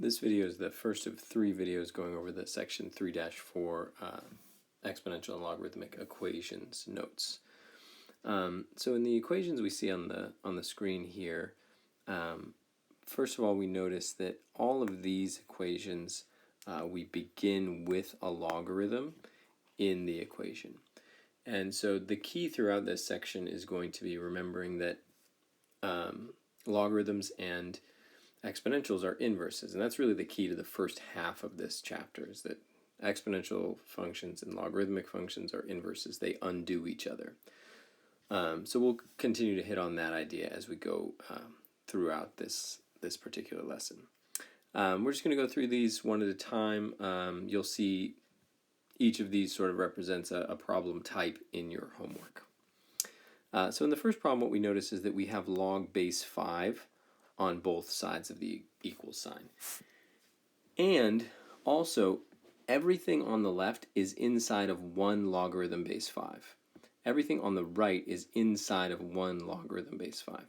This video is the first of 3 videos going over the section 3-4 exponential and logarithmic equations notes. So in the equations we see on the screen here, first of all we notice that all of these equations we begin with a logarithm in the equation. And so the key throughout this section is going to be remembering that logarithms and exponentials are inverses, and that's really the key to the first half of this chapter, is that exponential functions and logarithmic functions are inverses. They undo each other. So we'll continue to hit on that idea as we go throughout this particular lesson. We're just going to go through these one at a time. You'll see each of these sort of represents a problem type in your homework. So in the first problem, what we notice is that we have log base 5 on both sides of the equal sign. And also, everything on the left is inside of 1 logarithm base 5. Everything on the right is inside of 1 logarithm base 5.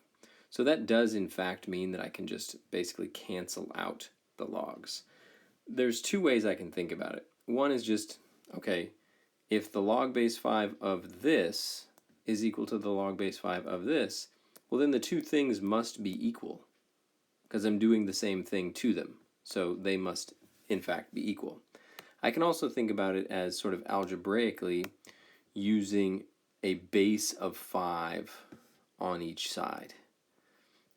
So that does in fact mean that I can just basically cancel out the logs. There's 2 ways I can think about it. One is just, okay, if the log base 5 of this is equal to the log base 5 of this, well then the 2 things must be equal, because I'm doing the same thing to them. So they must, in fact, be equal. I can also think about it as sort of algebraically using a base of 5 on each side.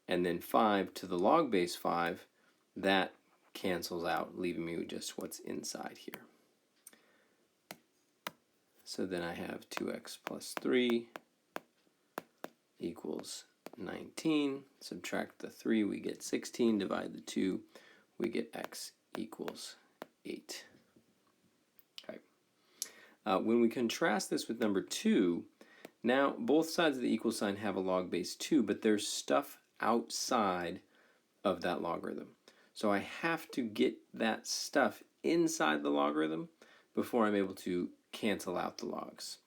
And then 5 to the log base 5, that cancels out, leaving me with just what's inside here. So then I have 2x plus 3 equals 19, subtract the 3, we get 16, divide the 2, we get x equals 8. Okay. When we contrast this with number 2, now both sides of the equal sign have a log base 2, but there's stuff outside of that logarithm. So I have to get that stuff inside the logarithm before I'm able to cancel out the logs.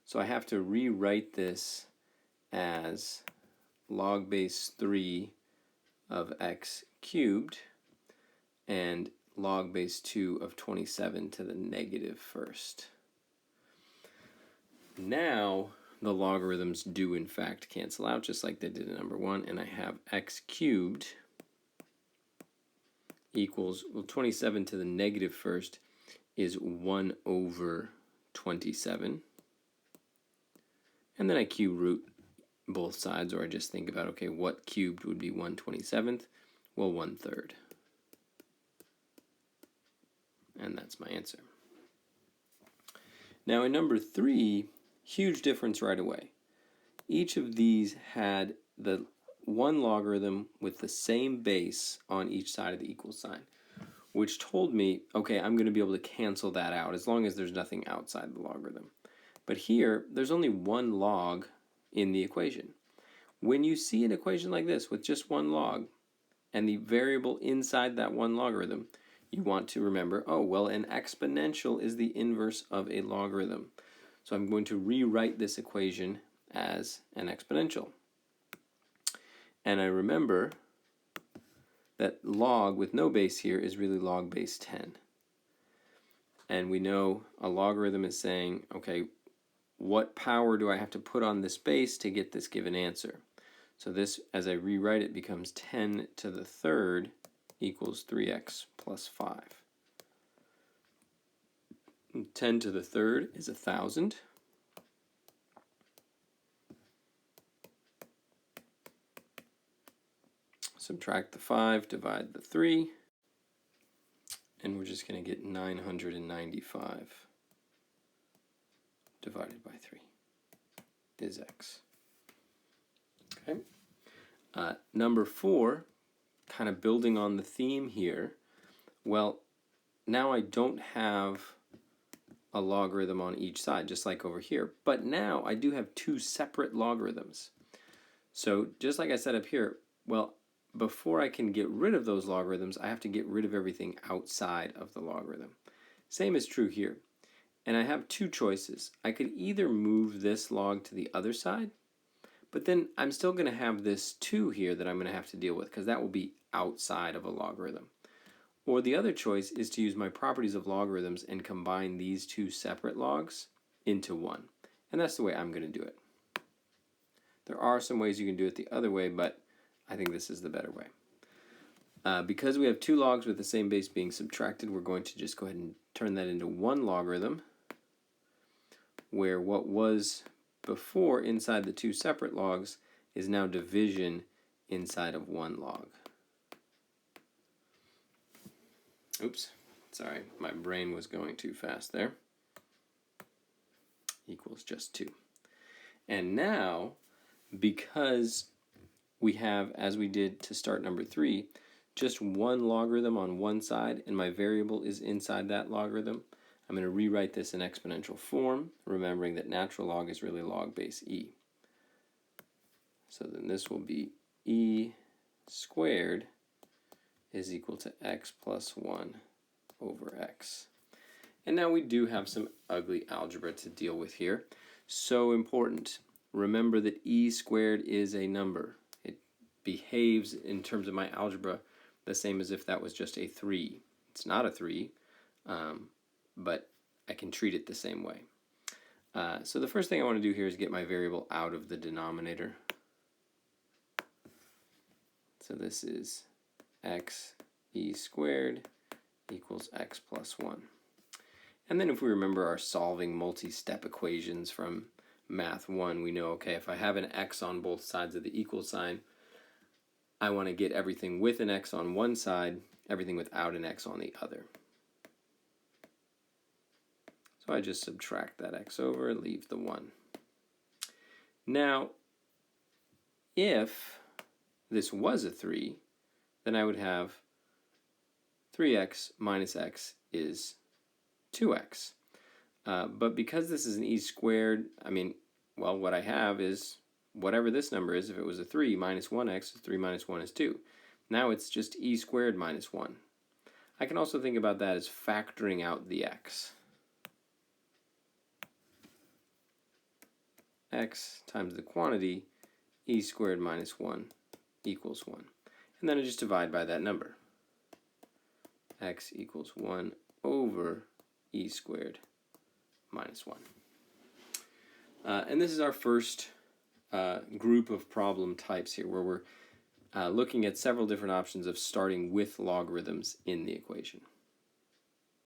So I have to rewrite this as log base 3 of x cubed and log base 2 of 27 to the negative first. Now the logarithms do in fact cancel out just like they did in number 1, and I have x cubed equals, well, 27 to the negative first is 1 over 27, and then I cube root both sides, or I just think about, okay, what cubed would be 1/27th? Well, 1/3. And that's my answer. Now in number 3, huge difference right away. Each of these had the 1 logarithm with the same base on each side of the equal sign, which told me, okay, I'm going to be able to cancel that out as long as there's nothing outside the logarithm. But here, there's only 1 log in the equation. When you see an equation like this with just 1 log and the variable inside that 1 logarithm, you want to remember, oh, well, an exponential is the inverse of a logarithm. So I'm going to rewrite this equation as an exponential. And I remember that log with no base here is really log base 10. And we know a logarithm is saying, okay, what power do I have to put on this base to get this given answer? So this, as I rewrite it, becomes 10 to the third equals 3x plus 5. 10 to the third is 1,000. Subtract the 5, divide the 3, and we're just going to get 995 divided by 3 is x. Okay. Number 4, kind of building on the theme here, well, now I don't have a logarithm on each side, just like over here, but now I do have 2 separate logarithms. So just like I said up here, well, before I can get rid of those logarithms, I have to get rid of everything outside of the logarithm. Same is true here. And I have 2 choices. I could either move this log to the other side, but then I'm still going to have this 2 here that I'm going to have to deal with, because that will be outside of a logarithm. Or the other choice is to use my properties of logarithms and combine these two separate logs into one. And that's the way I'm going to do it. There are some ways you can do it the other way, but I think this is the better way. Because we have two logs with the same base being subtracted, we're going to just go ahead and turn that into one logarithm, where what was before inside the two separate logs is now division inside of one log. Oops, sorry, my brain was going too fast there. Equals just 2. And now, because we have, as we did to start number 3, just one logarithm on one side, and my variable is inside that logarithm, I'm going to rewrite this in exponential form, remembering that natural log is really log base e. So then this will be e squared is equal to x plus 1 over x. And now we do have some ugly algebra to deal with here. So important. Remember that e squared is a number. It behaves in terms of my algebra the same as if that was just a 3. It's not a 3, but I can treat it the same way. So the first thing I want to do here is get my variable out of the denominator. So this is x e squared equals x plus 1. And then if we remember our solving multi-step equations from Math 1, we know, okay, if I have an x on both sides of the equal sign, I want to get everything with an x on one side, everything without an x on the other. So I just subtract that x over, leave the 1. Now, if this was a 3, then I would have 3x minus x is 2x. But because this is an e squared, well, what I have is whatever this number is. If it was a 3 minus 1x, 3 minus 1 is 2. Now it's just e squared minus 1. I can also think about that as factoring out the x. X times the quantity, e squared minus 1 equals 1. And then I just divide by that number. X equals 1 over e squared minus 1. And this is our first group of problem types here, where we're looking at several different options of starting with logarithms in the equation.